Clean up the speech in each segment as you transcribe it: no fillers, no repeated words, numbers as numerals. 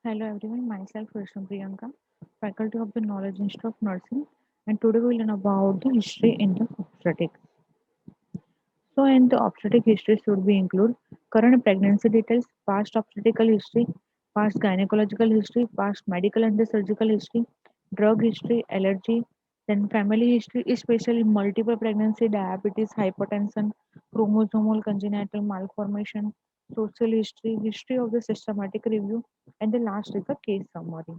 Hello everyone, myself Krishna Priyanka, faculty of the Knowledge Institute of Nursing, and today we'll learn about the history in the obstetrics. So, in the obstetric history should be include current pregnancy details, past obstetrical history, past gynecological history, past medical and the surgical history, drug history, allergy, then family history, especially multiple pregnancy, diabetes, hypertension, chromosomal congenital malformation, social history, history of the systematic review, and the last is the case summary.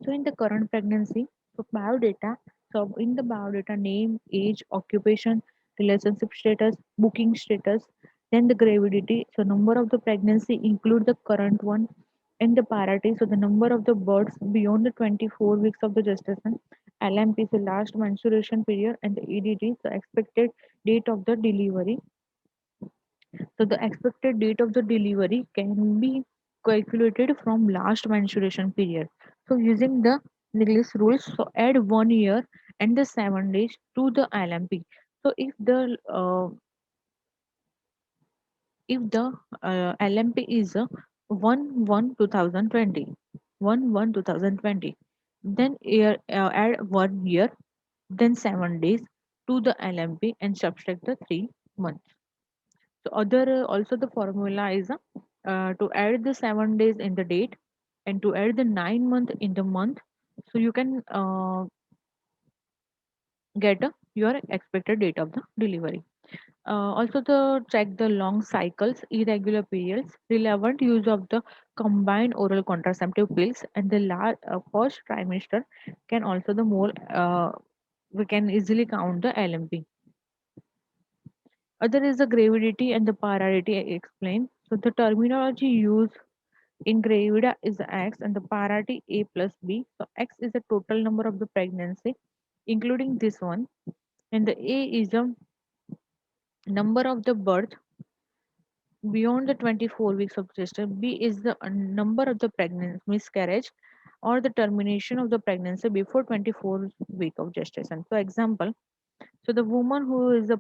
So in the current pregnancy, so biodata, so in the biodata name, age, occupation, relationship status, booking status, then the gravidity, so number of the pregnancy include the current one, and the parity, so the number of the births beyond the 24 weeks of the gestation, LMP, so last menstruation period, and the EDT, so expected date of the delivery. So the expected date of the delivery can be calculated from last menstruation period. So using the Nicholas rules, so add 1 year and the 7 days to the LMP. So if the LMP is 1/1/2020, 1/1/2020, then add 1 year, then 7 days to the LMP and subtract the 3 months. So other also the formula is to add the 7 days in the date and to add the 9 month in the month. So you can get your expected date of the delivery. Also the check the long cycles, irregular periods, relevant use of the combined oral contraceptive pills, and the first trimester can also the more we can easily count the LMP. Other is the gravidity and the parity explained. So the terminology used in gravida is X and the parity A plus B. So X is the total number of the pregnancy, including this one, and the A is the number of the birth beyond the 24 weeks of gestation. B is the number of the pregnancy miscarriage or the termination of the pregnancy before 24 week of gestation. For example, so the woman who is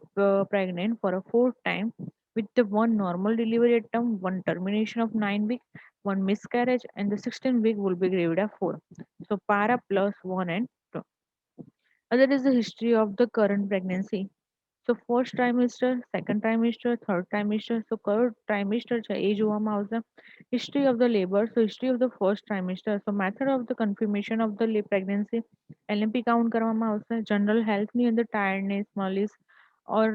pregnant for a fourth time with the one normal delivery term, one termination of 9 weeks, one miscarriage, and the 16 week will be gravida 4. So para plus 1 and 2. Other is the history of the current pregnancy. So first trimester, second trimester, third trimester. So third trimester છે એ જોવામાં આવશે. History of the labor. So history of the first trimester. So method of the confirmation of the pregnancy. LMP count કરવામાં આવશે. General health ની અંદર tiredness, malaise or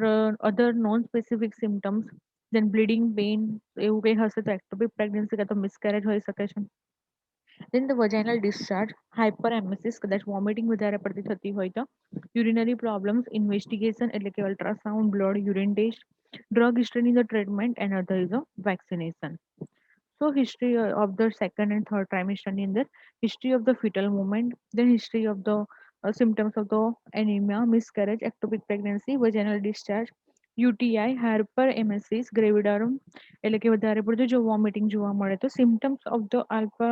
other non-specific symptoms. Then bleeding, pain એવું કંઈ હશે તો ectopic pregnancy કાં તો miscarriage હોઈ શકે છે. Then the vaginal discharge, hyperemesis, કદાચ vomiting વધારે પડતી થતી હોય તો, urinary problems, investigation એટલે કે ultrasound, blood, urine test, drug history in the treatment, and other is a vaccination. So history of the second and third trimester in the history of the fetal movement, then history of the symptoms of the anemia, miscarriage, ectopic pregnancy, vaginal discharge, UTI, hyperemesis, gravidarum એટલે કે વધારે પડતું જો vomiting જોવા મળે તો symptoms of the alpha,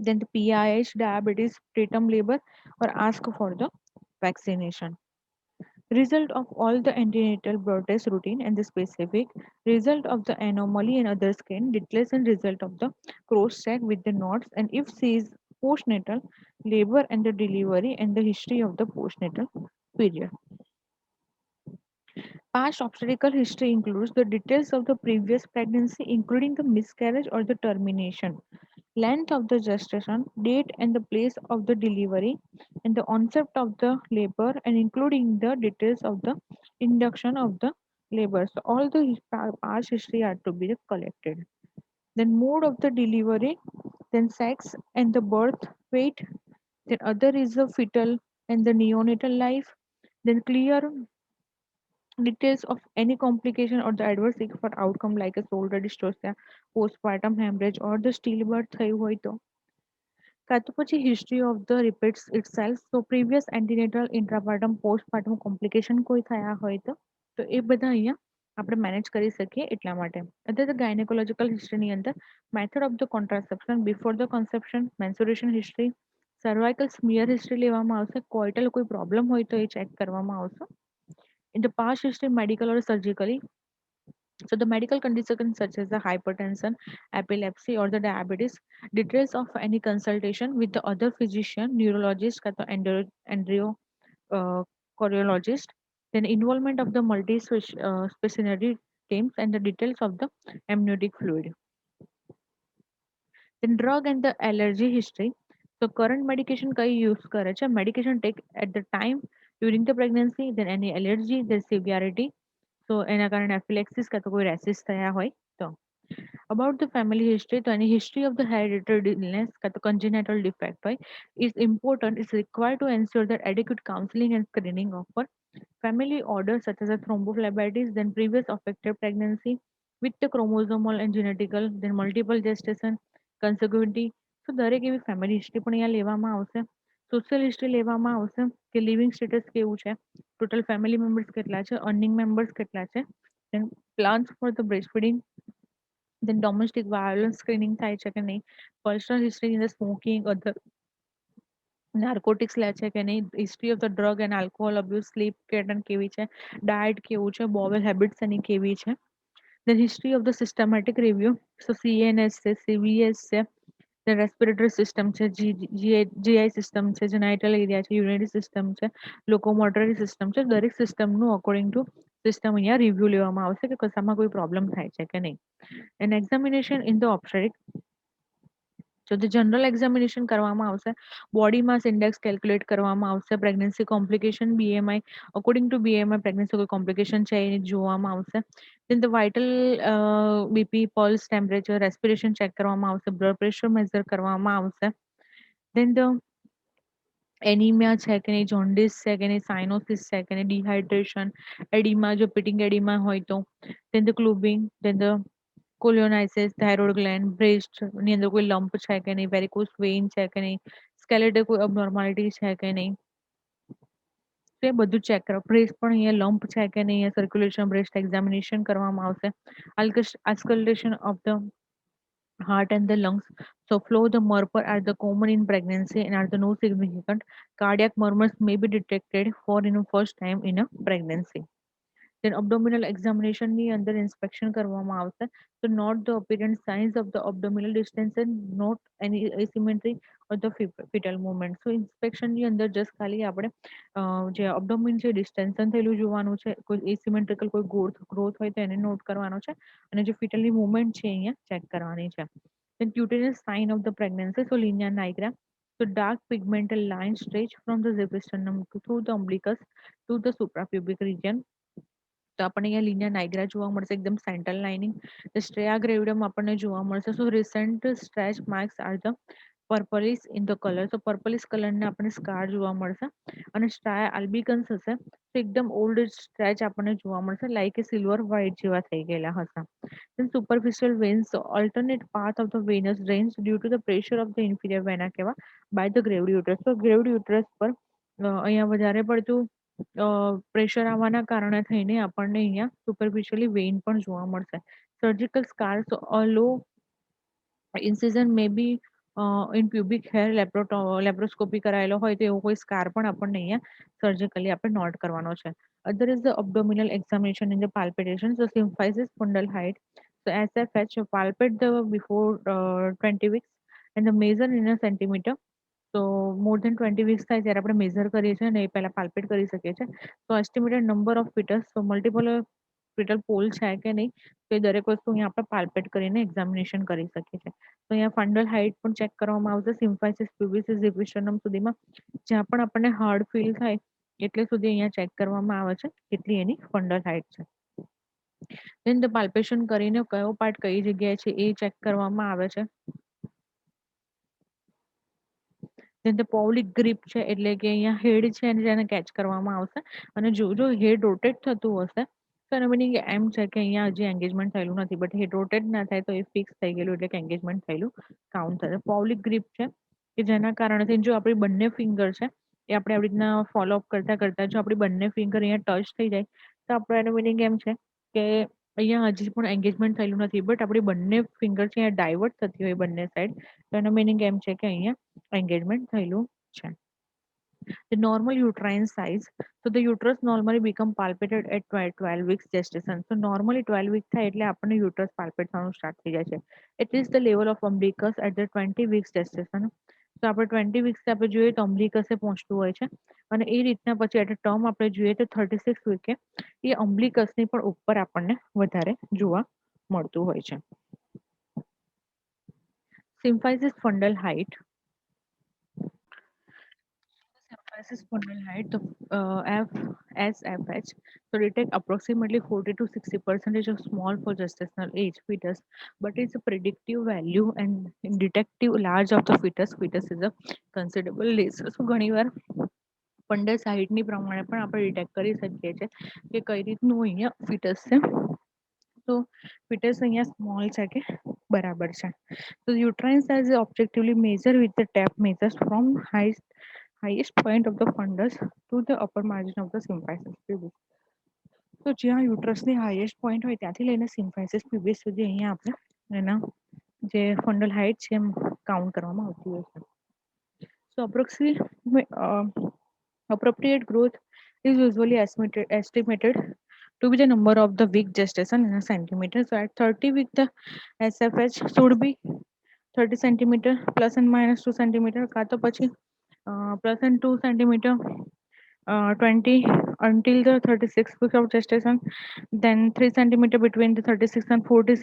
then the PIH, diabetes, preterm labor, or ask for the vaccination. Result of all the antenatal blood test routine and the specific result of the anomaly and other skin details and result of the cross check with the notes, and if she is postnatal labor and the delivery and the history of the postnatal period. Past obstetrical history includes the details of the previous pregnancy, including the miscarriage or the termination, length of the gestation, date and the place of the delivery, and the onset of the labor, and including the details of the induction of the labor. So all the past history are to be collected. Then mode of the delivery, then sex and the birth weight, then other is the fetal and the neonatal life, then clear details of any complication or the adverse for outcome like a shoulder dystocia, postpartum hemorrhage or the stillbirth થયું હોય તો. કાં તો પછી history of the repeats itself. So previous antenatal, intrapartum, postpartum complication કોઈ થયા હોય તો એ બધા અહીંયા આપણે મેનેજ કરી શકીએ એટલા માટે. અત્યારે the gynecological history ની અંદર method of the contraception before the conception, menstruation history, cervical smear history લેવામાં આવશે, coital કોઈ problem હોય તો એ ચેક કરવામાં આવશે. In the past history, medical or surgically, So the medical conditions such as the hypertension, epilepsy, or the diabetes, details of any consultation with the other physician, neurologist, or the endo uh, cardiologist, then involvement of the multi-specialty teams and the details of the amniotic fluid. Then drug and the allergy history. So current medication કઈ use કરે છે? Medication take at the time during the pregnancy, then any allergy, the severity. So એના કારણે એફિલેક્સિસ કાં તો કોઈ રેસિસ થયા હોય તો. About the family history, તો any history of the hereditary illness કાં તો congenital defect હોય is important, is required to ensure that adequate counseling and screening of for family orders such as a thrombophlebitis, then previous affected pregnancy with the chromosomal and genetical, then multiple gestation, consequently. So દરેક એવી family history પણ અહીંયા લેવામાં આવશે. Social history લેવામાં આવશે કે living status કેવું છે, ટોટલ ફેમિલી મેમ્બર્સ કેટલા છે, અર્નિંગ મેમ્બર્સ કેટલા છે, then plans for the breastfeeding, then domestic violence screening થાય છે કે નહીં, personal history in the smoking, other narcotics લે છે કે નહીં, history of the drug and alcohol abuse, sleep pattern કેવી છે, ડાયટ કેવું છે, બોવેલ હેબિટ્સ એની કેવી છે. The history of the systematic review, so CNS છે, CVS છે, the respiratory system છે, GI system છે, genital area છે, urinary system છે, locomotory system છે, દરેક સિસ્ટમનું અકોર્ડિંગ ટુ સિસ્ટમ અહીંયા રિવ્યુ લેવામાં આવશે કે કશામાં કોઈ પ્રોબ્લેમ થાય છે કે નહીં. એન્ડ એક્ઝામિનેશન ઇન ધ ઓબ્સ્ટેટ્રિક, તો the જનરલ એક્ઝામિનેશન કરવામાં આવશે, બોડી માસ ઇન્ડેક્સ કેલ્ક્યુલેટ કરવામાં આવશે, pregnancy complication BMI, according to BMI pregnancy કોઈ કોમ્પ્લિકેશન છે એ જોવામાં આવશે. then the vital BP, pulse, temperature, respiration check કરવામાં આવશે, બ્લડ પ્રેશર મેઝર કરવામાં આવશે. then the એનિમિયા છે કે નહીં, જોન્ડિસ છે કે નહીં, સાઇનોસિસ છે કે નહીં, ડિહાઇડ્રેશન, એડિમા, જો પિટિંગ એડિમા હોય તો, then the clubbing, then the koilonychia, thyroid gland, breast ની અંદર કોઈ લંપ છે કે નહીં, વેરિકોસ વેઇન છે કે નહીં, સ્કેલેટલ કોઈ અબનોર્માલિટી છે કે નહીં, તો એ બધું ચેક કરો. બ્રેસ્ટ પણ અહીંયા લંપ છે કે નહીં, અહીંયા સર્ક્યુલેશન બ્રેસ્ટ એક્ઝામિનેશન કરવામાં આવશે. Auscultation of the heart and the lungs. So flow the murmur are the common in pregnancy and are the no significant. Cardiac murmurs may be detected for in a first time in a pregnancy. Then abdominal examination ની અંદર inspection કરવામાં આવશે. So not the apparent signs of the abdominal distension, not any asymmetry or the fetal movement. So inspection ની અંદર just ખાલી આપણે જે abdomen છે distension થયેલું જોવાનું છે, કોઈ asymmetrical કોઈ growth હોય તો એને નોટ કરવાનો છે, અને જે fetalની movement છે અહીંયા ચેક કરવાની છે. Then cutaneous sign of the pregnancy, so linea nigra. So dark pigmental line stretch from the xiphostomy through the umbilicus to the suprapubic region. તો આપણને અહીંયા લિનિયર નાઇગ્રા જોવા મળશે, એકદમ સેન્ટ્રલ લાઇનિંગ. સ્ટ્રેયા ગ્રેવિડમ આપણને જોવા મળશે. So recent stretch marks are the purplish in the colour, તો પર્પલિસ કલરને આપણને સ્કાર જોવા મળશે. અને સ્ટ્રાયા આલ્બિકન્સ હશે તો એકદમ ઓલ્ડ સ્ટ્રેચ આપણને જોવા મળશે, લાઈક એ સિલ્વર વ્હાઇટ જેવા થઈ ગયેલા હશે. then superficial veins, so alternate path of the venous drains due to the pressure of the inferior vena cava by the grave uterus. તો ગ્રેવ યુટરસ પર અહીંયા વધારે પડતું પ્રેશર આવવાના કારણે થઈને આપણને અહીંયા સુપરફિશિયલી વેઇન પણ જોવા મળશે. Surgical scars, low incision may be in pubic hair, laparoscopy કરાયેલો હોય તો એવો કોઈ સ્કાર પણ આપણને અહીંયા સર્જિકલી આપણે નોટ કરવાનો છે. Other is the abdominal examination in the palpitation, so symphysis, fundal height. So SFH, palpate the before 20 weeks and the measure in a centimeter. તો મોર દેન 20 વીક્સ થાય ત્યારે આપણે મેઝર કરીએ છીએ અને એ પહેલાં પાલ્પેટ કરી શકીએ છીએ. તો એસ્ટિમેટેડ નંબર ઓફ ફીટસ, તો મલ્ટિપલ ફીટલ પોલ છે કે નહીં, તો એ દરેક વસ્તુ અહીંયા આપણે પાલ્પેટ કરીને એક્ઝામિનેશન કરી શકીએ છીએ. તો અહીંયા ફંડલ હાઇટ પણ ચેક કરવામાં આવશે, સિમ્ફાઇસિસ, પ્યુબિસિસ, ઝિપિસ્ટર્નમ સુધીમાં જ્યાં પણ આપણને હાર્ડ ફીલ થાય એટલે સુધી અહીંયા ચેક કરવામાં આવે છે કેટલી એની ફંડલ હાઇટ છે. દેન ધ પાલ્પેશન કરીને કયો પાર્ટ કઈ જગ્યાએ છે એ ચેક કરવામાં આવે છે. then the પૌલિક ગ્રીપ છે એટલે કે અહીંયા હેડ છે અને જેને કેચ કરવામાં આવશે, અને જો હેડ રોટેટ થતું હશે તો એનો મિનિંગ એમ છે કે અહીંયા હજી એંગેજમેન્ટ થયેલું નથી, બટ હેડ રોટેટ ના થાય તો એ ફિક્સ થઈ ગયેલું એટલે કે એંગેજમેન્ટ થયેલું કાઉન્ટ થશે. પૌલિક ગ્રીપ છે કે જેના કારણથી જો આપણી બંને ફિંગર છે એ આપણે આવી રીતના ફોલોઅપ કરતા કરતા જો આપણી બંને ફિંગર અહીંયા ટચ થઈ જાય તો આપણો એનો મિનિંગ એમ છે કે અહીંયા હજી પણ એંગેજમેન્ટ થયેલું નથી, બટ આપણી બંને ફિંગર છે અહીંયા ડાયવર્ટ થતી હોય બંને સાઈડ, તો એનો મિનિંગ એમ છે કે અહીંયા એંગેજમેન્ટ થયેલું છે. The normal uterine size. So the uterus normally become palpated at 12 weeks gestation. So normally 12 weeks થાય એટલે આપણને uterus palpate થવાનું start થઈ જાય છે. It is the level of umbilicus at the 20 weeks gestation. તો આપણે 20 weeks આપણે જોઈએ તો umbilicus એ પહોંચતું હોય છે અને એ રીતના પછી એટ ટર્મ આપણે જોઈએ તો 36 વીકે એ umbilicus ની પણ ઉપર આપણને વધારે જોવા મળતું હોય છે. Symphysis fundal height. Symphysis fundal height, the FSFH, so they take approximately 40 to 60% of small for gestational age fetus, but it's a predictive value and detective large of the fetus. Fetus is a considerable less. So ઘણી વાર ફંડસ હાઇટની પ્રમાણે પણ આપણે detect કરી શકીએ છીએ કે કઈ રીતનું અહીંયા ફિટસ છે. તો ફિટસ અહીંયા સ્મોલ છે કે બરાબર છે. So uterine size is objectively measured with the tape measures from highest point of the fundus to the upper margin of the symphysis pubis. તો જ્યાં યુટ્રસની હાઈએસ્ટ પોઈન્ટ હોય ત્યાંથી લઈને સિમ્ફાઇસિસ પ્યુબિસ સુધી અહીંયા આપણે એના જે ફંડલ હાઇટ છે એમ કાઉન્ટ કરવામાં આવતી હોય છે. So appropriate growth is usually estimated to be the number of the week gestation in a centimeter. So at 30 week the SFH should be 30 centimeter plus and minus 2 centimeter કા તો પછી plus and 2 centimeter 20 until the 36 week of gestation, then 3 centimeter between the 36 and 40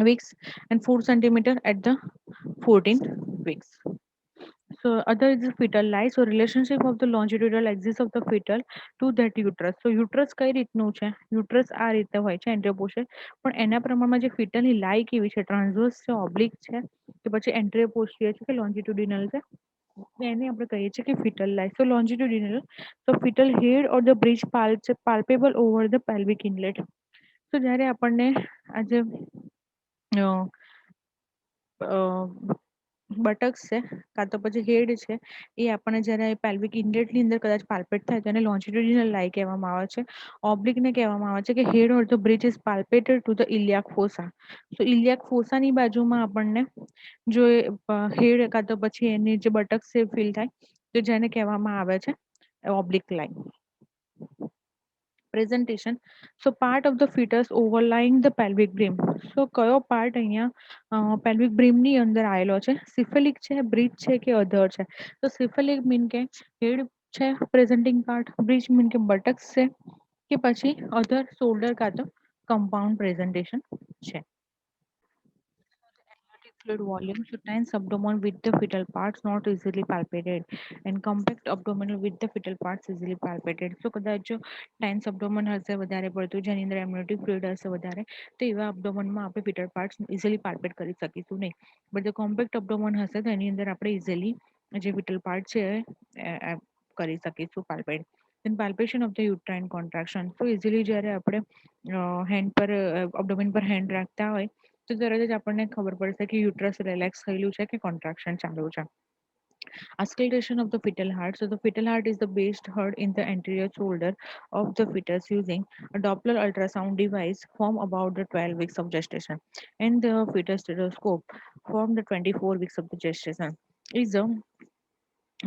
weeks, and 4 centimeter at the 14 weeks. So other is the fetal life. So relationship of the longitudinal axis of the fetal to that uterus. So uterus કઈ રીતનું છે? Uterus આ રીતે હોય છે એન્ટ્રિયોપોસ્ટર, પણ એના પ્રમાણમાં જે ફિટલની લાઈ કેવી છે? ટ્રાન્સવર્સ છે, ઓબ્લિક છે કે પછી એન્ટ્રિયોપોસ્ટિયર છે કે લોન્જિટ્યુડિનલ છે? એને આપણે કહીએ છીએ કે ફિટલ લાઈ. So longitudinal, so fetal head or the bridge palpable over the pelvic inlet. So જ્યારે આપણને આ જે બટક્સ છે કાં તો પછી હેડ છે એ આપણને જ્યારે પેલ્વિક ઇનલેટની અંદર કદાચ પાલ્પેટ થાય તો એને લોન્જિટ્યુડિનલ લાઈ કહેવામાં આવે છે. ઓબ્લિકને કહેવામાં આવે છે કે head or the bridge is palpated to the iliac fossa. તો ઇલિયાક ફોસાની બાજુમાં આપણને જો હેડ કાં તો પછી એની જે બટક્સ છે ફીલ થાય તો જેને કહેવામાં આવે છે oblique line. Presentation. So part of the fetus overlying the pelvic brim. So કયો પાર્ટ અહીંયા પેલ્વિક બ્રીમની અંદર આવેલો છે? સિફેલિક છે, બ્રિજ છે કે અધર છે? તો સિફેલિક મીન કે હેડ છે પ્રેઝન્ટિંગ પાર્ટ, બ્રિજ મીન કે બટક્સ છે કે પછી અધર શોલ્ડર કાં તો કમ્પાઉન્ડ પ્રેઝન્ટેશન છે. Fluid volume, so tense abdomen with the fetal parts not easily palpated and compact abdominal with the fetal parts easily palpated. So કદાચ જો ટેન્સ abdomen હશે વધારે પડતું જેની અંદર એમ્નિયોટિક ફ્લુઇડ હશે વધારે તો એવા abdomenમાં આપણે fetal parts easily palpate કરી શકીશું નહીં. બટ જો compact abdomen હશે તો એની અંદર આપણે easily જે fetal part છે કરી શકીશું palpate. Then palpation of the uterine contraction. So easily જ્યારે આપણે હેન્ડ પર abdomen પર હેન્ડ રાખતા હોય તો તરત જ આપણને ખબર પડશે કે યુટ્રસ રિલેક્સ થયેલું છે કે કોન્ટ્રાક્શન ચાલુ છે. Auscultation of the fetal heart. So the fetal heart is the base heard in the anterior shoulder of the fetus using a Doppler ultrasound device from about the 12 weeks of gestation, and the fetus stethoscope from the 24 weeks of the gestation is a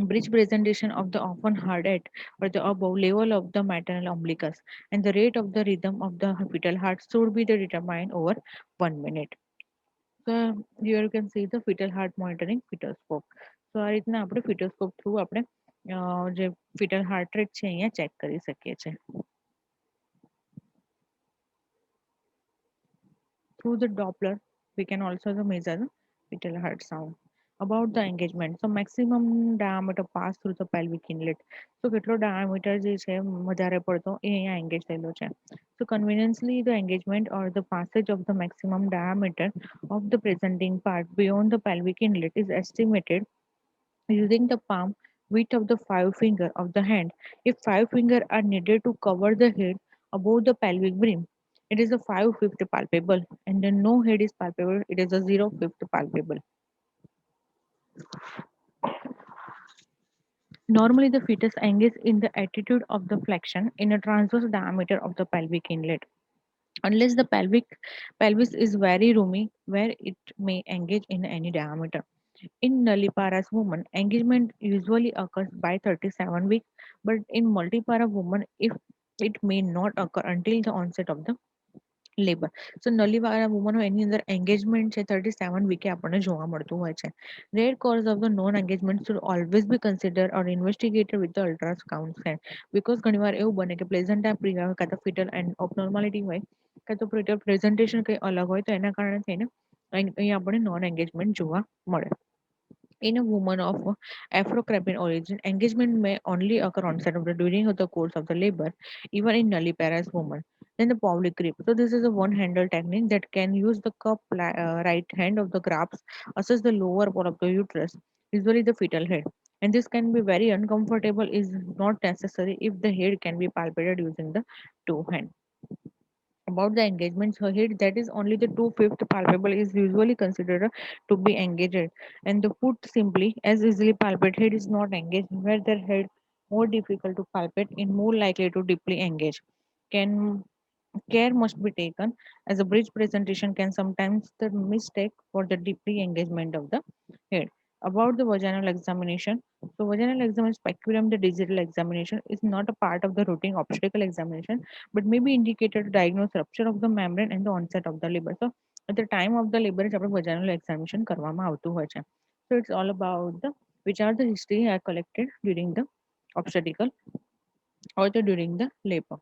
bridge presentation of the often heard at or the above level of the maternal umbilicus, and the rate of the rhythm of the fetal heart should be determined over 1 minute. So here you can see the fetal heart monitoring fetoscope. So આ રીતના આપણે ફિટોસ્કોપ through આપણે જે foetal heart rate છે અહીંયા check કરી શકીએ છીએ. Through the Doppler we can also measure the fetal heart sound. About the engagement, so maximum diameter pass through the pelvic inlet. So કેટલો diameter જે છે વધારે પડતો એ અહીંયા engage થયેલો છે. So conveniently the engagement or the passage of the maximum diameter of the presenting part beyond the pelvic inlet is estimated using the palm width of the 5 finger of the hand. If 5 fingers are needed to cover the head above the pelvic brim, it is a 5/5 palpable, and then no head is palpable, it is a 0/5 palpable. Normally, the fetus engages in the attitude of the flexion in a transverse diameter of the pelvic inlet. Unless the pelvis is very roomy, where it may engage in any diameter. In nulliparous women, engagement usually occurs by 37 weeks, but in multipara women, if it may not occur until the onset of the labour so નલીવાળા woman હોય એની અંદર engagement છે 37 VK આપણને જોવા મળતું હોય છે rare cause of the non engagement should always be consider or investigated with the ultrasound scan because ઘણીવાર એવું બને કે પ્લેઝન્ટ આ પ્રિયા હોય કાં તો ફિટલ એન્ડ ઓબનોર્માલિટી હોય કાં તો પ્રેઝન્ટેશન કંઈ અલગ હોય તો એના કારણે થઈને અહીં આપણે નોન એન્ગેજમેન્ટ જોવા મળે in a woman of Afro-Caribbean origin, engagement may only occur onset of the during of the course of the labor, even in nulliparous women. Then the pelvic grip. So this is a one-handle technique that can use the right hand of the grasp, assess the lower part of the uterus, usually the fetal head. And this can be very uncomfortable. Is not necessary if the head can be palpated using the two hands. About the engagements, her head that is only the two-fifth palpable is usually considered to be engaged, and the foot simply as easily palpate head is not engaged, where their head more difficult to palpate and more likely to deeply engage. Can care must be taken as a bridge presentation can sometimes the mistake for the deeply engagement of the head. About the vaginal examination, so vaginal examination speculum the digital examination is not a part of the routine obstetrical examination but may be indicated to diagnose rupture of the membrane and the onset of the labor. So at the time of the labor જ આપણે vaginal examination કરવામાં આવતું હોય છે. So it's all about the which are the history are collected during the obstetrical or the during the labor.